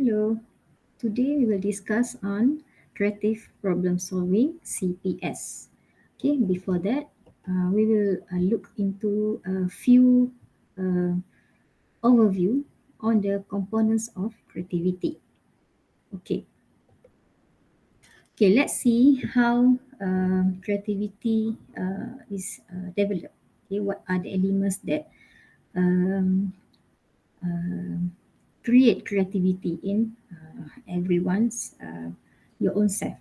Hello, today we will discuss on creative problem solving CPS. Okay, before that, we will look into a few uh, overview on the components of creativity. Okay, okay, let's see how creativity is developed. Okay, what are the elements that um, um create creativity in everyone's your own self.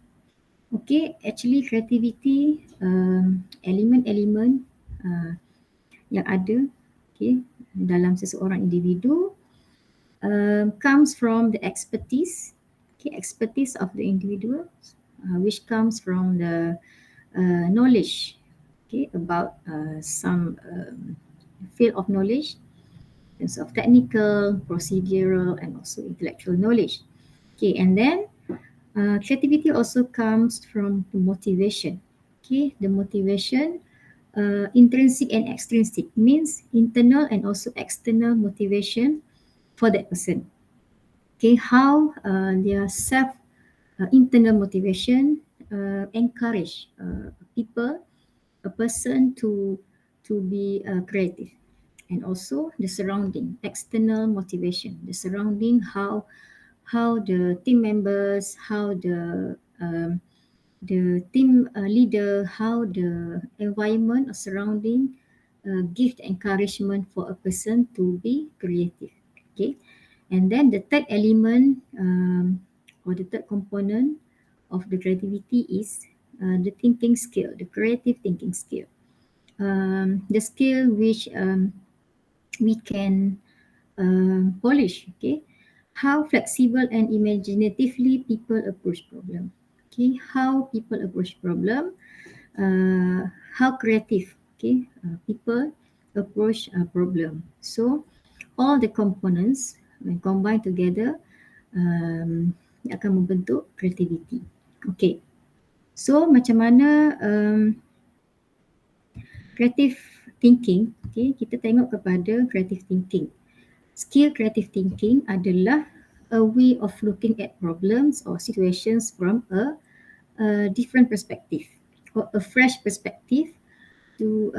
Okay, actually creativity elemen-elemen uh, yang ada okay, dalam seseorang individu comes from the expertise, okay, expertise of the individual, which comes from the knowledge, okay, about some field of knowledge, in terms of technical, procedural, and also intellectual knowledge. Okay, and then creativity also comes from the motivation. Okay, the motivation, intrinsic and extrinsic, means internal and also external motivation for that person. Okay, how their self internal motivation encourage people, a person to be creative, and also the surrounding, external motivation, the surrounding, how the team members, how the team leader, how the environment or surrounding give the encouragement for a person to be creative. Okay, and then the third element or the third component of the creativity is the thinking skill, the creative thinking skill, the skill which we can polish. Okay, how flexible and imaginatively people approach problem. Okay, how people approach problem, how creative, okay, people approach a problem. So all the components when combined together akan membentuk creativity. Okay, so macam mana creative thinking, okay, kita tengok kepada creative thinking. Skill creative thinking adalah a way of looking at problems or situations from a different perspective or a fresh perspective to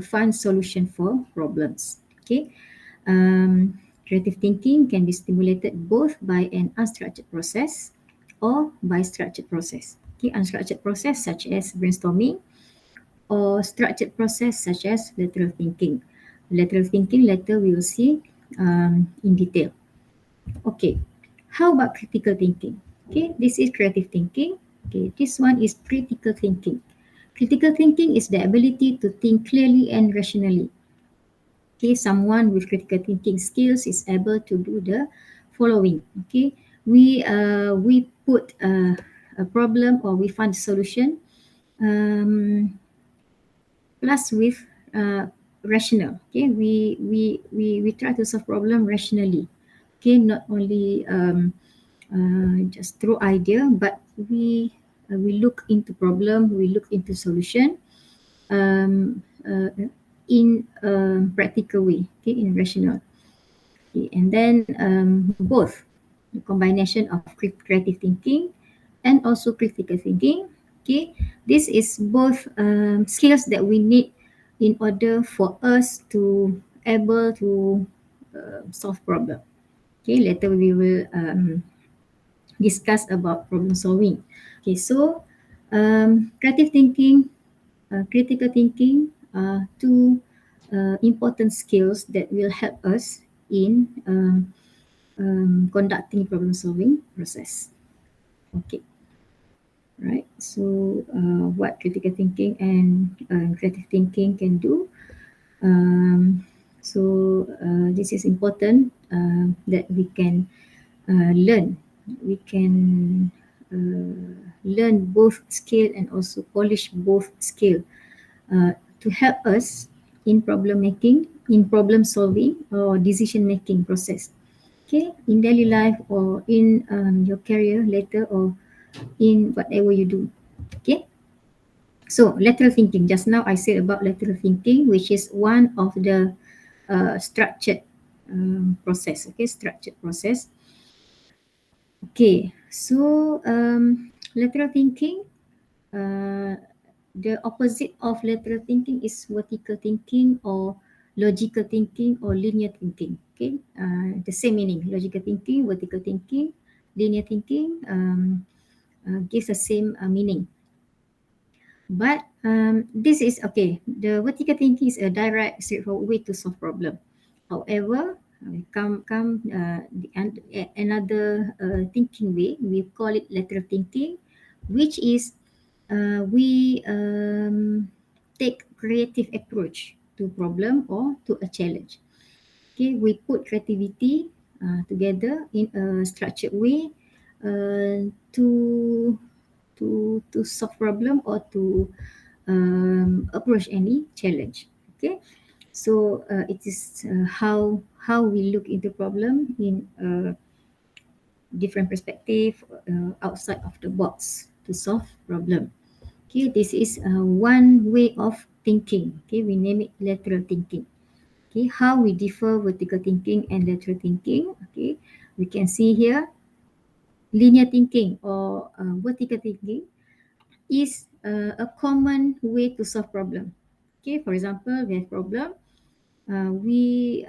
find solution for problems. Okay, creative thinking can be stimulated both by an unstructured process or by structured process. Okay, unstructured process such as brainstorming, or structured process such as lateral thinking. Lateral thinking later we will see in detail. Okay, how about critical thinking? Okay, this is creative thinking. Okay, this one is critical thinking. Critical thinking is the ability to think clearly and rationally. Okay, someone with critical thinking skills is able to do the following. Okay, we put a problem or we find a solution plus with rational. Okay, we try to solve problem rationally. Okay, not only just through idea, but we look into problem, we look into solution um, uh, in a practical way. Okay, in rational. Okay, and then both the combination of creative thinking and also critical thinking. Okay, this is both skills that we need in order for us to able to solve problem. Okay, later we will discuss about problem solving. Okay, so creative thinking, critical thinking are two important skills that will help us in conducting problem solving process. Okay, right. So what critical thinking and creative thinking can do. Um, this is important that we can learn. We can learn both skill and also polish both skill to help us in problem making, in problem solving or decision making process. Okay, in daily life or in your career later or in whatever you do. Okay, so lateral thinking. Just now I said about lateral thinking, which is one of the structured process, okay, structured process. Okay, so lateral thinking, uh, the opposite of lateral thinking is vertical thinking or logical thinking or linear thinking. Okay, the same meaning. Logical thinking, vertical thinking, linear thinking gives the same meaning. But this is okay. The vertical thinking is a direct, straightforward way to solve problem. However, another thinking way. We call it lateral thinking, which is we take creative approach to problem or to a challenge. Okay, we put creativity together in a structured way to solve problem or to approach any challenge. Okay, so it is how we look into problem in a different perspective outside of the box to solve problem. Okay, this is one way of thinking. Okay, we name it lateral thinking. Okay, how we differ vertical thinking and lateral thinking. Okay, we can see here linear thinking or vertical thinking is a common way to solve problem. Okay, for example, we have problem. We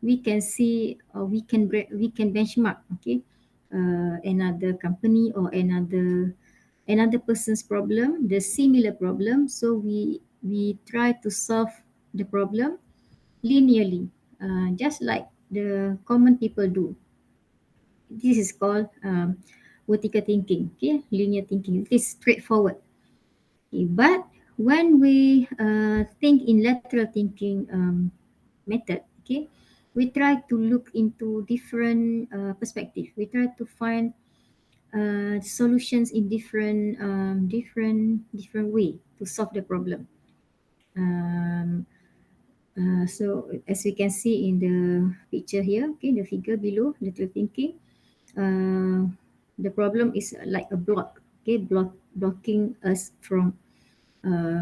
we can see or we can benchmark. Okay, another company or another person's problem, the similar problem. So we try to solve the problem linearly, just like the common people do. This is called vertical thinking. Okay, linear thinking. It is straightforward. Okay, but when we think in lateral thinking method, okay, we try to look into different perspective. We try to find solutions in different way to solve the problem. Um, so as we can see in the picture here, okay, the figure below, lateral thinking, uh, the problem is like a block, okay, blocking us from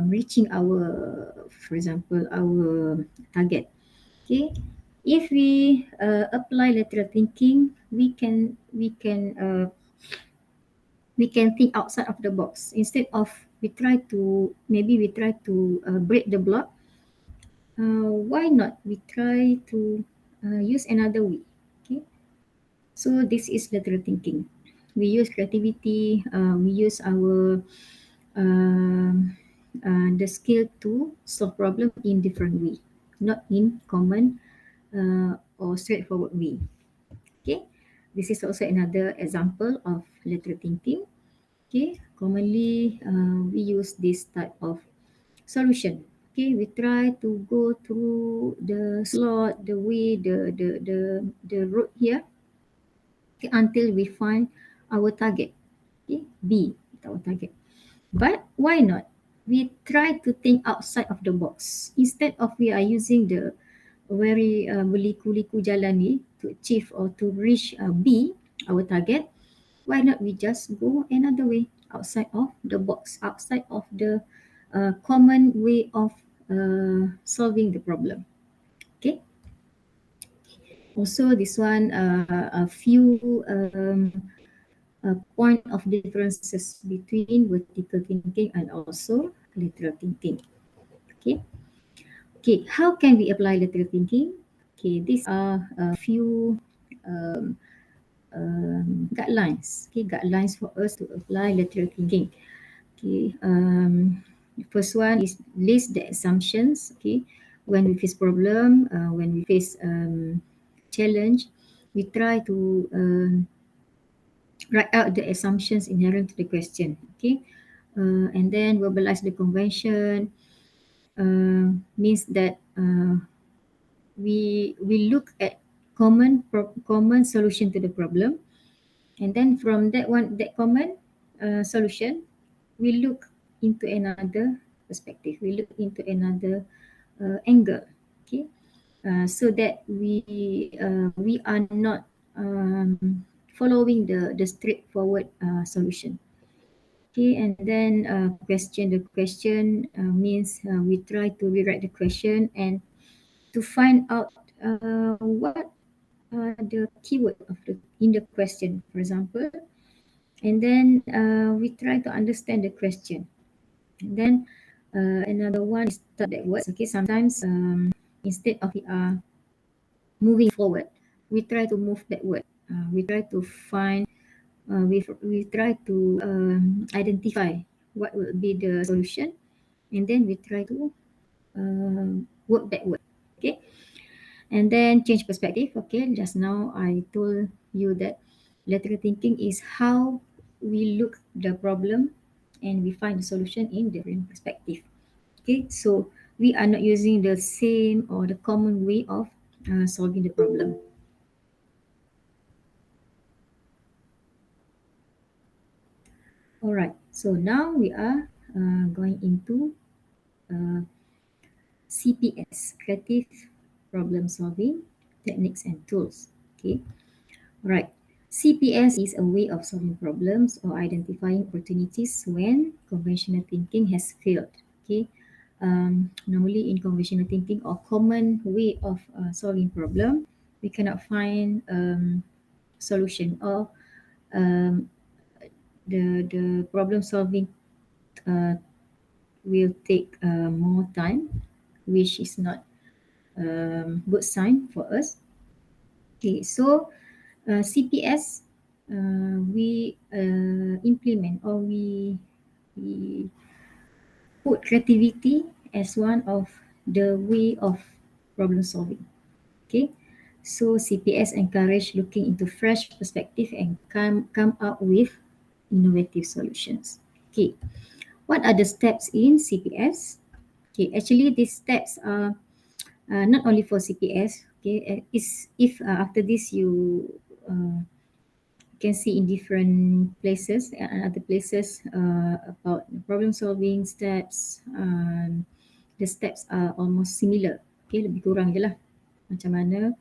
reaching our, for example, our target. Okay, if we apply lateral thinking, we can think outside of the box. Instead of we try to break the block. Why not we try to use another way? Okay, so this is lateral thinking. We use creativity. We use our the skill to solve problem in different way, not in common or straightforward way. Okay, this is also another example of lateral thinking. Okay, commonly we use this type of solution. Okay, we try to go through the slot, the way, the road here, okay, until we find our target. Okay, B, our target. But why not? We try to think outside of the box. Instead of we are using the very berliku-liku jalan ni to achieve or to reach B, our target, why not we just go another way outside of the box, outside of the common way of solving the problem. Okay. Also, this one a few point of differences between vertical thinking and also lateral thinking. Okay. Okay. How can we apply lateral thinking? Okay. These are a few um, guidelines. Okay, guidelines for us to apply lateral thinking. Okay, the first one is list the assumptions. Okay, when we face problem, when we face challenge, we try to write out the assumptions inherent to the question. Okay, and then verbalize the convention. Means that we look at common solution to the problem, and then from that common solution, we look into another perspective. We look into another angle. Okay, so that we are not following the straightforward solution. Okay, and then question the question means we try to rewrite the question and to find out what are the keyword of in the question, for example, and then we try to understand the question. And then another one is that words. Okay, sometimes instead of we are moving forward, we try to move backward. We try to find, we try to identify what will be the solution, and then we try to work backward. Okay, and then change perspective. Okay, just now I told you that lateral thinking is how we look the problem and we find the solution in different perspective. Okay, so we are not using the same or the common way of solving the problem. All right, so now we are going into CPS, Creative Problem Solving Techniques and Tools. Okay, all right. CPS is a way of solving problems or identifying opportunities when conventional thinking has failed. Okay, normally in conventional thinking or common way of solving problem, we cannot find solution, or um, the problem solving uh, will take more time, which is not good sign for us. Okay, so CPS, we implement, or we put creativity as one of the way of problem solving. Okay, so CPS encourage looking into fresh perspective and come up with innovative solutions. Okay, what are the steps in CPS? Okay, actually these steps are not only for CPS. Okay, is if after this you can see in different places and other places about the problem solving steps. The steps are almost similar. Okay, lebih kurang je lah macam mana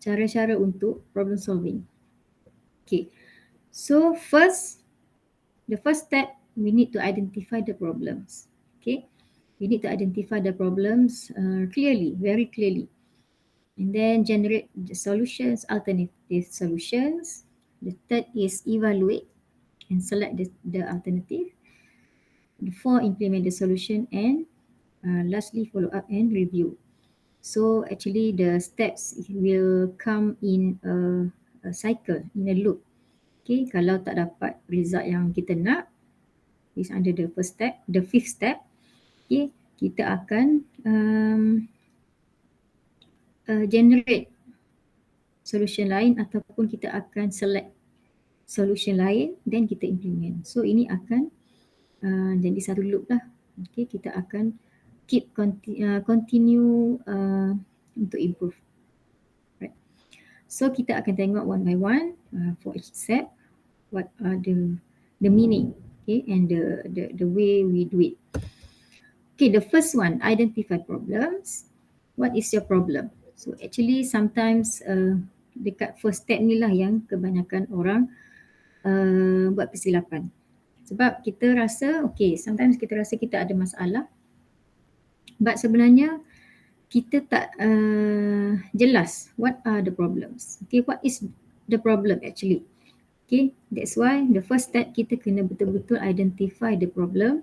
cara-cara untuk problem solving. Okay, so the first step, we need to identify the problems. Okay, we need to identify the problems clearly, very clearly, and then generate the solutions, alternative solutions. The third is evaluate and select the alternative. The four, implement the solution, and lastly follow up and review. So actually the steps will come in a cycle, in a loop. Okay, kalau tak dapat result yang kita nak, is under the first step, the fifth step. Okay, kita akan generate solution lain ataupun kita akan select solution lain dan kita implement. So ini akan jadi satu loop lah. Okay, kita akan continue untuk improve. Right. So kita akan tengok one by one for each step, what are the meaning, okay, and the way we do it. Okay, the first one, identify problems. What is your problem? So actually sometimes dekat first step ni lah yang kebanyakan orang buat kesilapan. Sebab kita rasa, okay, sometimes kita rasa kita ada masalah, but sebenarnya kita tak jelas what are the problems. Okay, what is the problem actually? Okay, that's why the first step kita kena betul-betul identify the problem.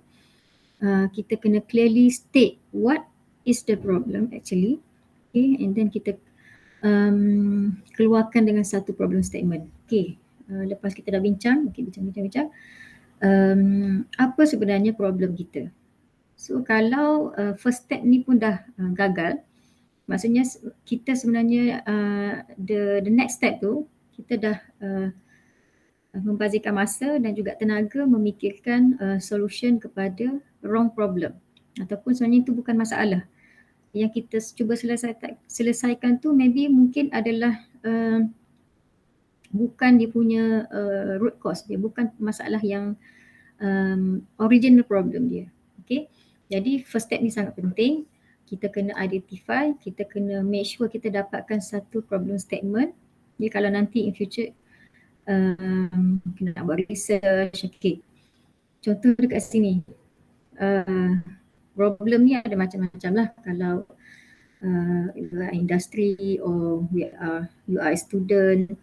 Kita kena clearly state what is the problem actually. Okay, and then kita keluarkan dengan satu problem statement. Okay, lepas kita dah bincang, okay, bincang. Apa sebenarnya problem kita? So kalau first step ni pun dah gagal, maksudnya kita sebenarnya the next step tu kita dah membazirkan masa dan juga tenaga memikirkan solution kepada wrong problem, ataupun sebenarnya itu bukan masalah. Yang kita cuba selesaikan tu maybe mungkin adalah bukan dia punya root cause dia, bukan masalah yang original problem dia. Okay, jadi first step ni sangat penting. Kita kena identify, kita kena make sure kita dapatkan satu problem statement. Jadi kalau nanti in future kena nak buat research, okay, contoh dekat sini problem ni ada macam-macam lah. Kalau you are industri or you are a student,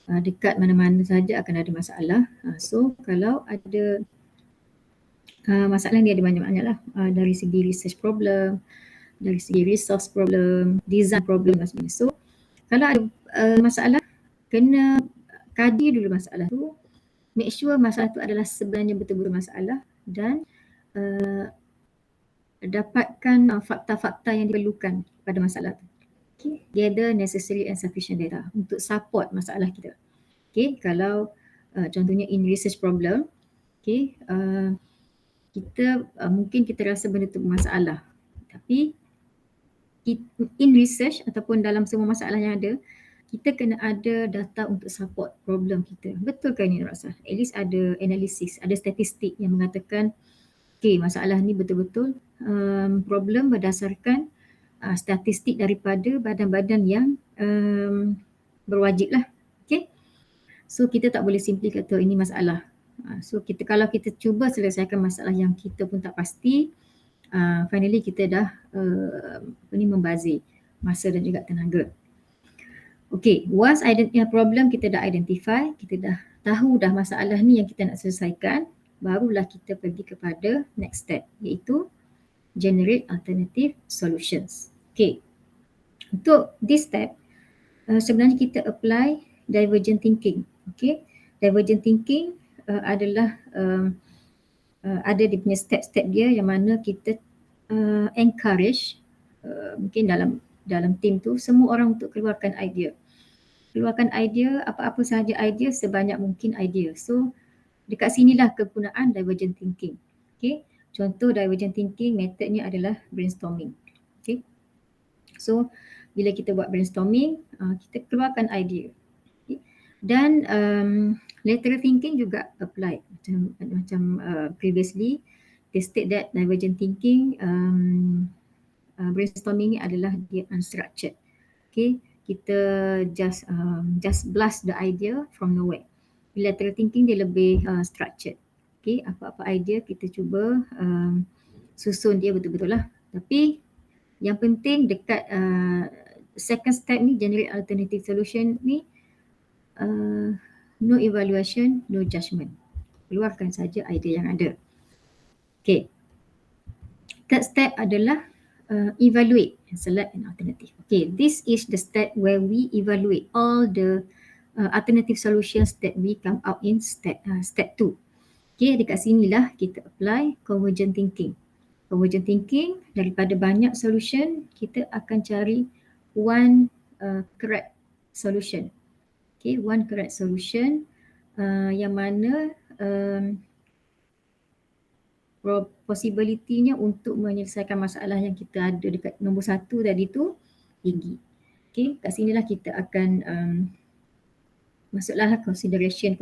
dekat mana-mana saja akan ada masalah. So kalau ada masalah ni ada banyak-banyak lah, dari segi research problem, dari segi resource problem, design problem dan sebagainya. So kalau ada masalah, kena kaji dulu masalah tu, make sure masalah tu adalah sebenarnya betul-betul masalah dan dapatkan fakta-fakta yang diperlukan pada masalah tu. Okay. Gather necessary and sufficient data untuk support masalah kita. Okay. Kalau contohnya in research problem, okay, kita mungkin kita rasa benda tu masalah, tapi in research ataupun dalam semua masalah yang ada, kita kena ada data untuk support problem kita. Betul ke ini Rasa? At least ada analisis, ada statistik yang mengatakan okay, masalah ni betul-betul problem berdasarkan statistik daripada badan-badan yang berwajib lah. Okay. So kita tak boleh simply kata ini masalah. So kita, kalau kita cuba selesaikan masalah yang kita pun tak pasti, finally kita dah membazir masa dan juga tenaga. Okay, once problem kita dah identify, kita dah tahu dah masalah ni yang kita nak selesaikan, barulah kita pergi kepada next step, iaitu generate alternative solutions. Okay, untuk this step sebenarnya kita apply divergent thinking. Okay, divergent thinking adalah ada dia punya step-step dia yang mana kita encourage mungkin dalam team tu semua orang untuk keluarkan idea. Keluarkan idea, apa-apa sahaja idea, sebanyak mungkin idea. So dekat sinilah kegunaan divergent thinking. Okay. Contoh divergent thinking metodnya adalah brainstorming. Okay. So bila kita buat brainstorming, kita keluarkan idea. Okay. Dan lateral thinking juga apply. Macam previously, they state that divergent thinking, brainstorming ni adalah dia unstructured. Okay. Kita just blast the idea from nowhere. Lateral thinking dia lebih structured. Okay, apa-apa idea kita cuba susun dia betul-betul lah. Tapi yang penting dekat second step ni, generate alternative solution ni, no evaluation, no judgment. Keluarkan saja idea yang ada. Okay. Third step adalah evaluate and select an alternative. Okay, this is the step where we evaluate all the alternative solutions that we come out in step 2. Okay, dekat sinilah kita apply convergent thinking. Convergent thinking, daripada banyak solution, kita akan cari one correct solution. Okay, one correct solution yang mana possibility-nya untuk menyelesaikan masalah yang kita ada dekat nombor 1 tadi tu tinggi. Okay, kat sinilah kita akan masuklah consideration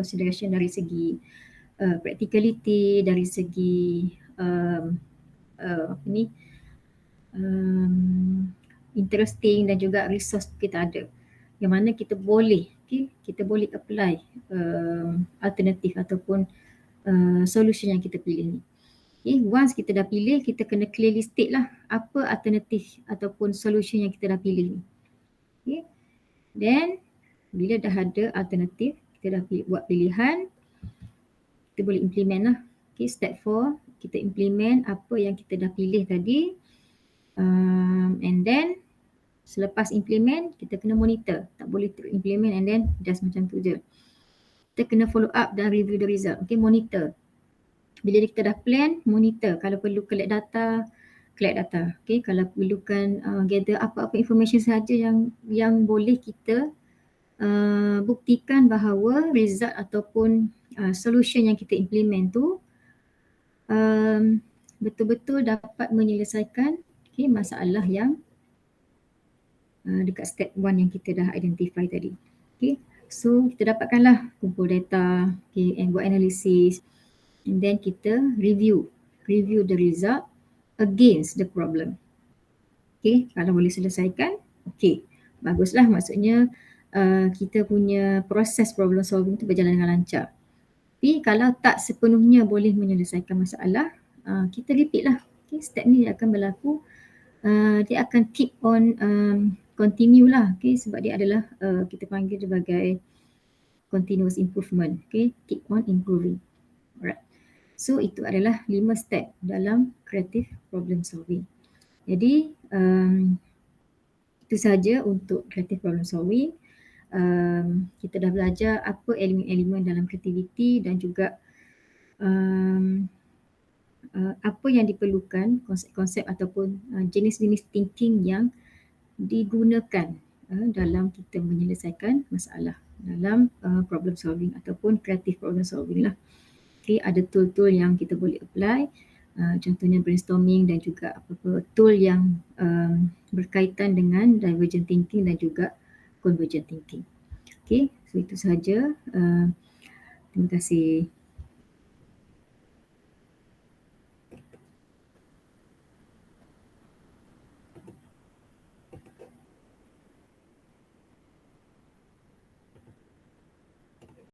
dari segi practicality, dari segi interesting dan juga resource kita ada. Yang mana kita boleh, kita boleh apply alternatif ataupun solution yang kita pilih ni. Okay, once kita dah pilih, kita kena clearly state lah apa alternatif ataupun solution yang kita dah pilih ni. Okay. Then, bila dah ada alternatif, kita dah buat pilihan, kita boleh implement lah. Okay, step 4, kita implement apa yang kita dah pilih tadi. And then, selepas implement, kita kena monitor. Tak boleh implement and then just macam tu je. Kita kena follow up dan review the result. Okay, monitor. Bila kita dah plan, monitor. Kalau perlu collect data. Okay, kalau perlukan gather apa-apa information sahaja yang boleh kita buktikan bahawa result ataupun solution yang kita implement tu betul-betul dapat menyelesaikan masalah yang dekat step 1 yang kita dah identify tadi. Okay, so kita dapatkanlah kumpul data, and buat analisis. And then kita review the result against the problem. Okay, kalau boleh selesaikan, okay, baguslah, maksudnya kita punya proses problem solving tu berjalan dengan lancar. Tapi kalau tak sepenuhnya boleh menyelesaikan masalah, kita repeat lah. Okay, Okay, step ni akan berlaku, dia akan keep on continue lah, okay, sebab dia adalah kita panggil sebagai continuous improvement, okay, keep on improving. Alright, so itu adalah 5 step dalam creative problem solving. Jadi itu saja untuk creative problem solving. Kita dah belajar apa elemen-elemen dalam kreativiti dan juga apa yang diperlukan, konsep-konsep ataupun jenis-jenis thinking yang digunakan dalam kita menyelesaikan masalah dalam problem solving ataupun creative problem solving lah. Okay, ada tool-tool yang kita boleh apply, contohnya brainstorming dan juga apa-apa tool yang berkaitan dengan divergent thinking dan juga convergent thinking. Okay, so itu sahaja. Terima kasih.